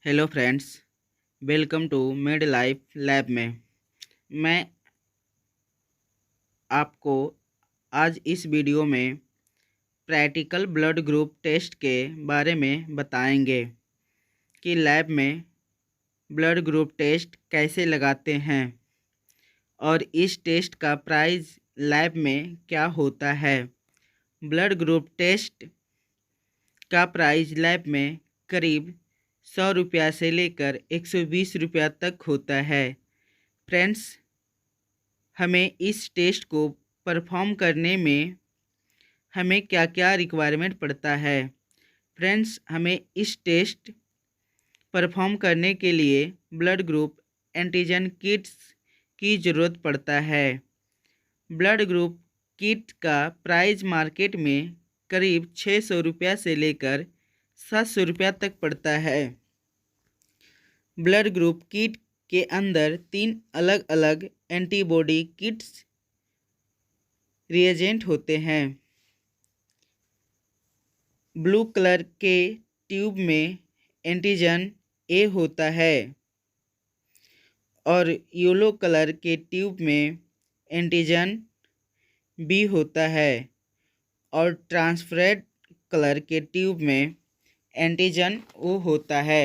Hello friends, welcome to med life lab में। मैं आपको आज इस वीडियो में प्रैक्टिकल ब्लड ग्रुप टेस्ट के बारे में बताएंगे कि लैब में ब्लड ग्रुप टेस्ट कैसे लगाते हैं और इस टेस्ट का प्राइस लैब में क्या होता है। ब्लड ग्रुप टेस्ट का प्राइस लैब में करीब 100 रुपया से लेकर 120 रुपया तक होता है। फ्रेंड्स, हमें इस टेस्ट को परफॉर्म करने में हमें क्या क्या रिक्वायरमेंट पड़ता है। फ्रेंड्स, हमें इस टेस्ट परफॉर्म करने के लिए ब्लड ग्रुप एंटीजन किट्स की ज़रूरत पड़ता है। ब्लड ग्रुप किट का प्राइस मार्केट में करीब 600 रुपया से लेकर 700 रुपया तक पड़ता है। ब्लड ग्रुप किट के अंदर 3 अलग अलग एंटीबॉडी किट्स रिएजेंट होते हैं। ब्लू कलर के ट्यूब में एंटीजन ए होता है और येलो कलर के ट्यूब में एंटीजन बी होता है और ट्रांसपेरेंट कलर के ट्यूब में एंटीजन ओ होता है।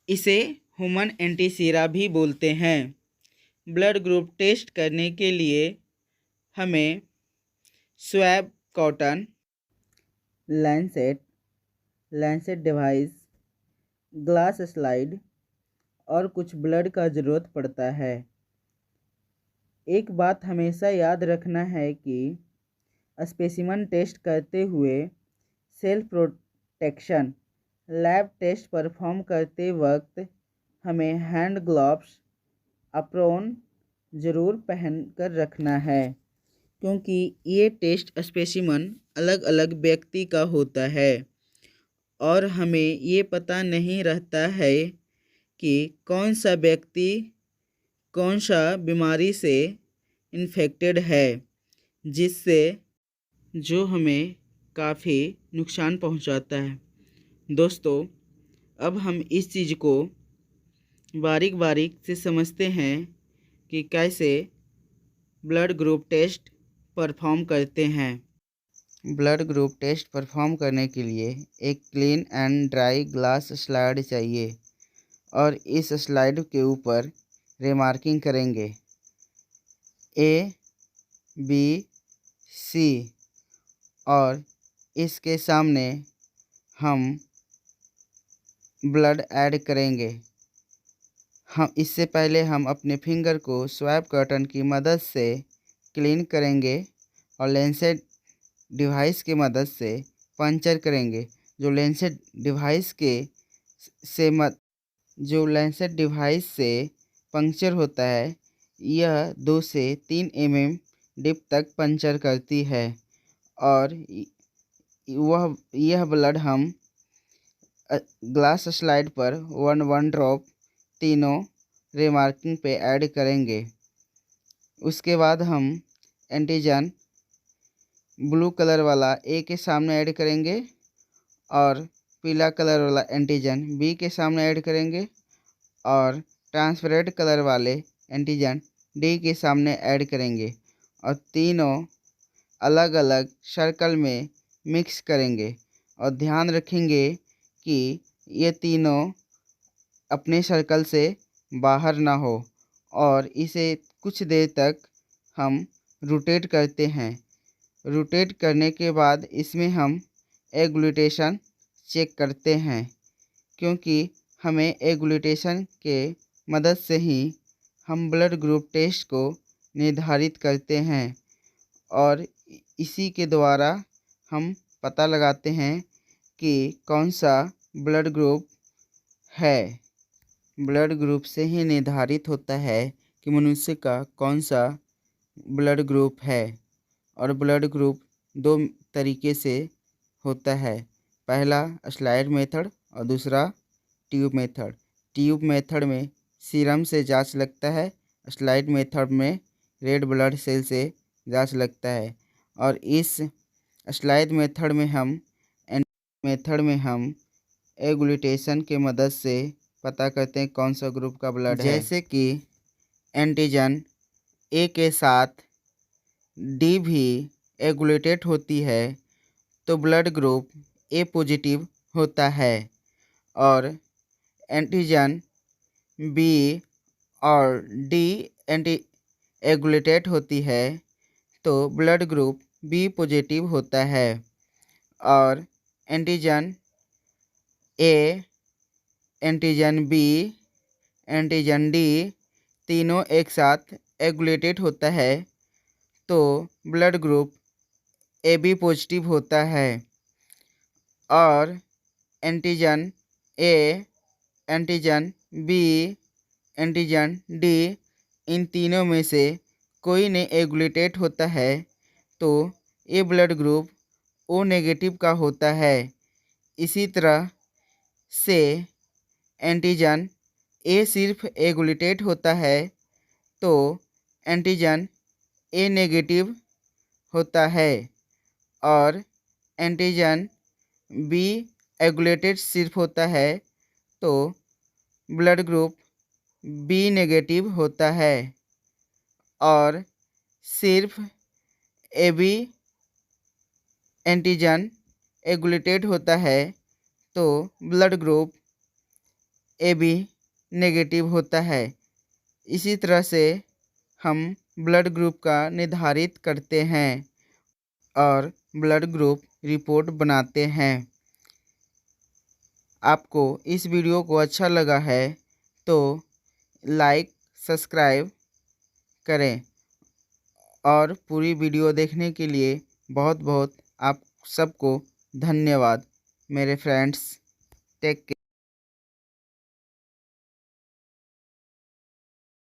इसे ह्यूमन एंटीसीरा भी बोलते हैं। ब्लड ग्रुप टेस्ट करने के लिए हमें swab cotton, Lancet device, glass slide और कुछ ब्लड का ज़रूरत पड़ता है। एक बात हमेशा याद रखना है कि स्पेसिमन टेस्ट करते हुए self protection lab test perform करते वक्त हमें हैंड ग्लव्स अप्रोन ज़रूर पहनकर रखना है, क्योंकि ये टेस्ट स्पेसिमन अलग अलग व्यक्ति का होता है और हमें ये पता नहीं रहता है कि कौन सा व्यक्ति कौन सा बीमारी से इन्फेक्टेड है, जिससे जो हमें काफ़ी नुकसान पहुंचाता है। दोस्तों, अब हम इस चीज़ को बारीक बारीक से समझते हैं कि कैसे ब्लड ग्रुप टेस्ट परफॉर्म करते हैं। ब्लड ग्रुप टेस्ट परफॉर्म करने के लिए एक clean and dry glass slide चाहिए और इस स्लाइड के ऊपर रिमार्किंग करेंगे A, B, C और इसके सामने हम ब्लड ऐड करेंगे। हम इससे पहले हम अपने फिंगर को स्वैब कर्टन की मदद से क्लीन करेंगे और लेंसेट डिवाइस की मदद से पंचर करेंगे। जो लेंसेट डिवाइस से पंक्चर होता है, यह 2 से 3 mm डिप तक पंचर करती है और यह ब्लड हम ग्लास स्लाइड पर 1 ड्रॉप तीनों रिमार्किंग पे ऐड करेंगे। उसके बाद हम एंटीजन ब्लू कलर वाला ए के सामने ऐड करेंगे और पीला कलर वाला एंटीजन बी के सामने ऐड करेंगे और ट्रांसपेरेंट कलर वाले एंटीजन डी के सामने ऐड करेंगे और तीनों अलग अलग सर्कल में मिक्स करेंगे और ध्यान रखेंगे कि ये तीनों अपने सर्कल से बाहर ना हो और इसे कुछ देर तक हम रोटेट करते हैं। रोटेट करने के बाद इसमें हम एग्लूटेशन चेक करते हैं, क्योंकि हमें एग्लूटेशन के मदद से ही हम ब्लड ग्रुप टेस्ट को निर्धारित करते हैं और इसी के द्वारा हम पता लगाते हैं कि कौन सा ब्लड ग्रुप है। ब्लड ग्रुप से ही निर्धारित होता है कि मनुष्य का कौन सा ब्लड ग्रुप है और ब्लड ग्रुप 2 तरीके से होता है। पहला स्लाइड मेथड और दूसरा ट्यूब मेथड। ट्यूब मेथड में सीरम से जांच लगता है, स्लाइड मेथड में रेड ब्लड सेल से जांच लगता है और इस स्लाइड मेथड में हम एग्लूटेशन की मदद से पता करते हैं कौन सा ग्रुप का ब्लड है। जैसे कि एंटीजन ए के साथ डी भी एग्लूटेट होती है तो ब्लड ग्रुप ए पॉजिटिव होता है, और एंटीजन बी और डी एंटी एग्लूटेट होती है तो ब्लड ग्रुप बी पॉजिटिव होता है, और antigen A, antigen B, antigen D तीनों एक साथ एग्लूटेट होता है तो blood group A B positive होता है, और antigen A, antigen B, antigen D इन तीनों में से कोई नहीं एग्लूटेट होता है तो ये ब्लड ग्रुप ओ नेगेटिव का होता है। इसी तरह से एंटीजन ए सिर्फ एग्लूटेट होता है तो एंटीजन ए नेगेटिव होता है, और एंटीजन बी एग्लूटेट सिर्फ होता है तो ब्लड ग्रुप बी नेगेटिव होता है, और सिर्फ ए बी एंटीजन एग्लूटेट होता है तो blood group A B negative होता है। इसी तरह से हम ब्लड ग्रुप का निर्धारित करते हैं और ब्लड ग्रुप रिपोर्ट बनाते हैं। आपको इस वीडियो को अच्छा लगा है तो लाइक सब्सक्राइब करें, और पूरी वीडियो देखने के लिए बहुत बहुत आप सबको धन्यवाद मेरे फ्रेंड्स। Take care.